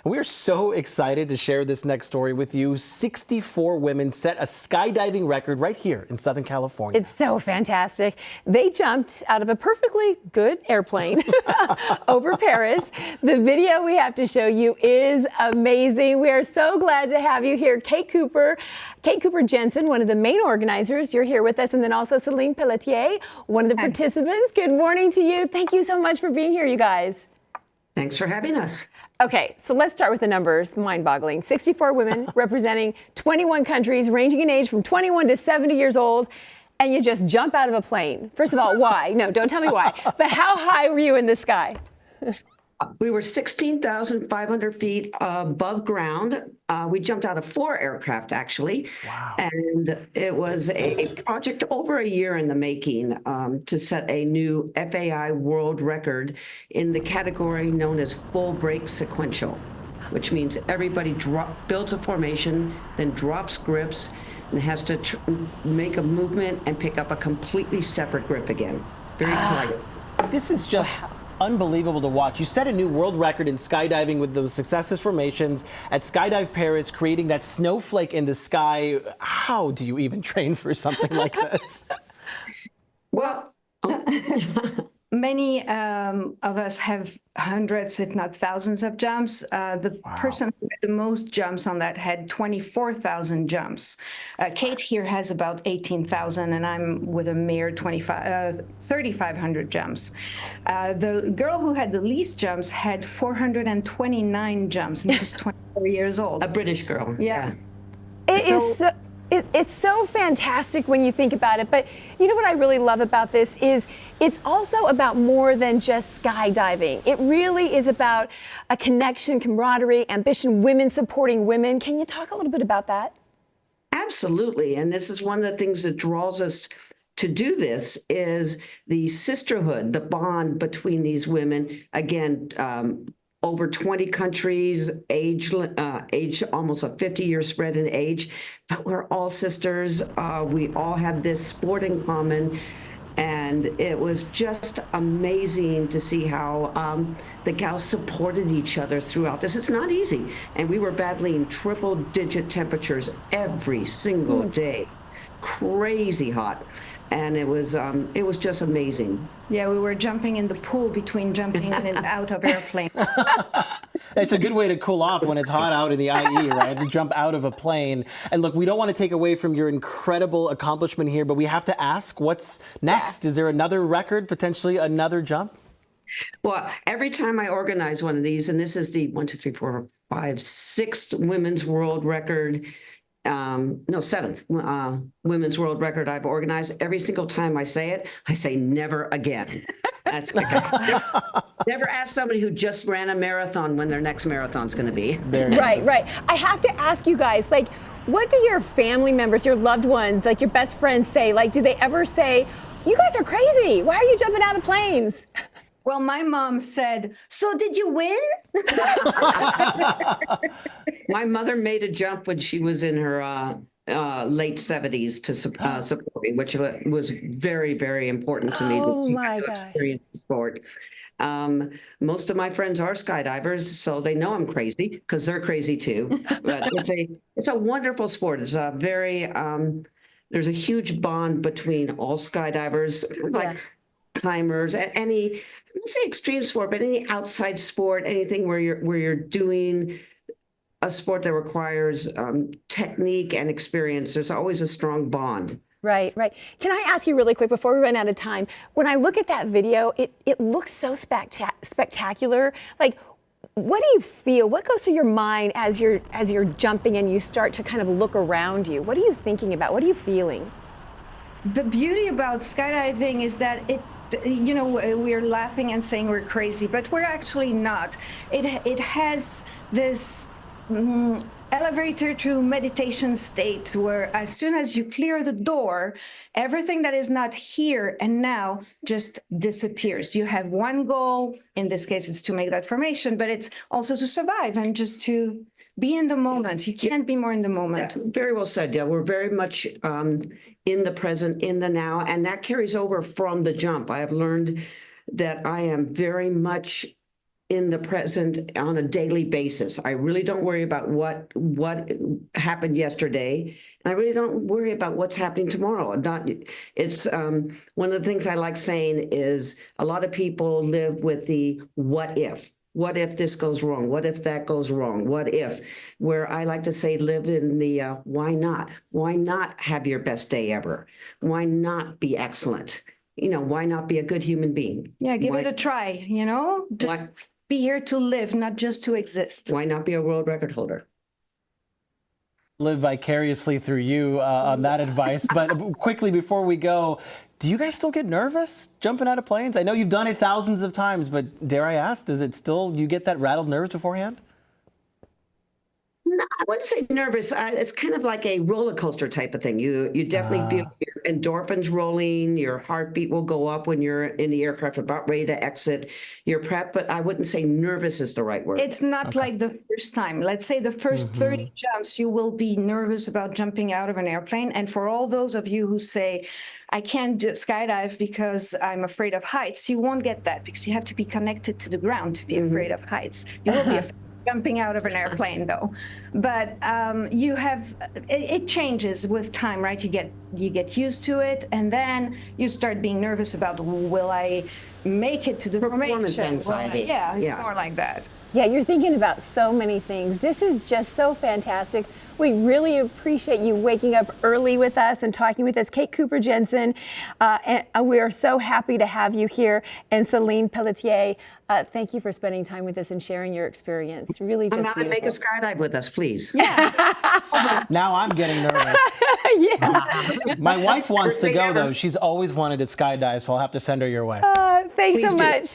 And we are so excited to share this next story with you. 64 women set a skydiving record right here in Southern California. It's so fantastic. They jumped out of a perfectly good airplane over Perris. The video we have to show you is amazing. We are so glad to have you here. Kate Cooper Jensen, one of the main organizers. You're here with us. And then also Celine Pelletier, one of the participants. Good morning to you. Thank you so much for being here, you guys. Thanks for having us. Okay, so let's start with the numbers. Mind-boggling. 64 women representing 21 countries, ranging in age from 21 to 70 years old, and you just jump out of a plane. First of all, why? No, don't tell me why. But how high were you in the sky? We were 16,500 feet above ground. We jumped out of 4 aircraft, actually. Wow. And it was a project over a year in the making to set a new FAI world record in the category known as full break sequential, which means everybody builds a formation, then drops grips, and has to make a movement and pick up a completely separate grip again. Very exciting. This is just unbelievable to watch. You set a new world record in skydiving with those successive formations at Skydive Perris, creating that snowflake in the sky. How do you even train for something like this? Well, many of us have hundreds, if not thousands of jumps. The person who had the most jumps on that had 24,000 jumps. Kate here has about 18,000, and I'm with a mere 3,500 jumps. The girl who had the least jumps had 429 jumps, and she's 24 years old. a British girl. Yeah. It's so fantastic when you think about it, but you know what I really love about this is it's also about more than just skydiving. It really is about a connection, camaraderie, ambition, women supporting women. Can you talk a little bit about that? Absolutely. And this is one of the things that draws us to do this is the sisterhood, the bond between these women. Again, over 20 countries, age almost a 50-year spread in age, but we're all sisters. We all have this sport in common. And it was just amazing to see how the gals supported each other throughout this. It's not easy. And we were battling triple-digit temperatures every single day. Crazy hot. And it was just amazing. Yeah, we were jumping in the pool between jumping in and out of airplane. It's a good way to cool off when it's hot out in the IE, right? To jump out of a plane. And look, we don't want to take away from your incredible accomplishment here, but we have to ask, what's next? Is there another record, potentially another jump? Well, every time I organize one of these, and this is the 6th women's world record, no, 7th women's world record I've organized. Every single time I say never again. That's never ask somebody who just ran a marathon when their next marathon's going to be. Right. I have to ask you guys, like, what do your family members, your loved ones, like your best friends say? Like, do they ever say, you guys are crazy? Why are you jumping out of planes? Well, my mom said, so did you win? My mother made a jump when she was in her late 70s to support me, which was very, very important to me. Oh my gosh. Experience the sport. Most of my friends are skydivers, so they know I'm crazy because they're crazy too. But it's a wonderful sport. It's a very there's a huge bond between all skydivers, like climbers, any, I won't say extreme sport, but any outside sport, anything where you're doing a sport that requires technique and experience. There's always a strong bond. Right. Can I ask you really quick before we run out of time? When I look at that video, it looks so spectacular. Like, what do you feel? What goes through your mind as you're jumping and you start to kind of look around you? What are you thinking about? What are you feeling? The beauty about skydiving is that we're laughing and saying we're crazy, but we're actually not. It has this elevator to meditation state where as soon as you clear the door, everything that is not here and now just disappears. You have one goal, in this case it's to make that formation, but it's also to survive and just to be in the moment. You can't be more in the moment. Yeah, very well said. Yeah, we're very much in the present, in the now, and that carries over from the jump. I have learned that I am very much in the present on a daily basis. I really don't worry about what happened yesterday. And I really don't worry about what's happening tomorrow. It's one of the things I like saying is a lot of people live with the what if. What if this goes wrong? What if that goes wrong? What if? Where I like to say, live in the why not? Why not have your best day ever? Why not be excellent? Why not be a good human being? Yeah, give it a try, Just be here to live, not just to exist. Why not be a world record holder? Live vicariously through you on that advice. But quickly before we go, do you guys still get nervous jumping out of planes? I know you've done it thousands of times, but dare I ask, does it still, you get that rattled nerves beforehand? No, I wouldn't say nervous. It's kind of like a roller coaster type of thing. You definitely feel your endorphins rolling. Your heartbeat will go up when you're in the aircraft about ready to exit your prep. But I wouldn't say nervous is the right word. It's not like the first time. Let's say the first 30 jumps, you will be nervous about jumping out of an airplane. And for all those of you who say, I can't skydive because I'm afraid of heights, you won't get that because you have to be connected to the ground to be afraid of heights. You will be afraid jumping out of an airplane though. But it changes with time, right? You get used to it, and then you start being nervous about, will I make it to the Performance formation? anxiety. It's more like that. Yeah, you're thinking about so many things. This is just so fantastic. We really appreciate you waking up early with us and talking with us. Kate Cooper Jensen, and we are so happy to have you here. And Celine Pelletier, thank you for spending time with us and sharing your experience. Really just Come out and make a skydive with us, please. Now I'm getting nervous. Yeah. My wife wants to go, though. She's always wanted to skydive, so I'll have to send her your way. Thanks so Please do. much.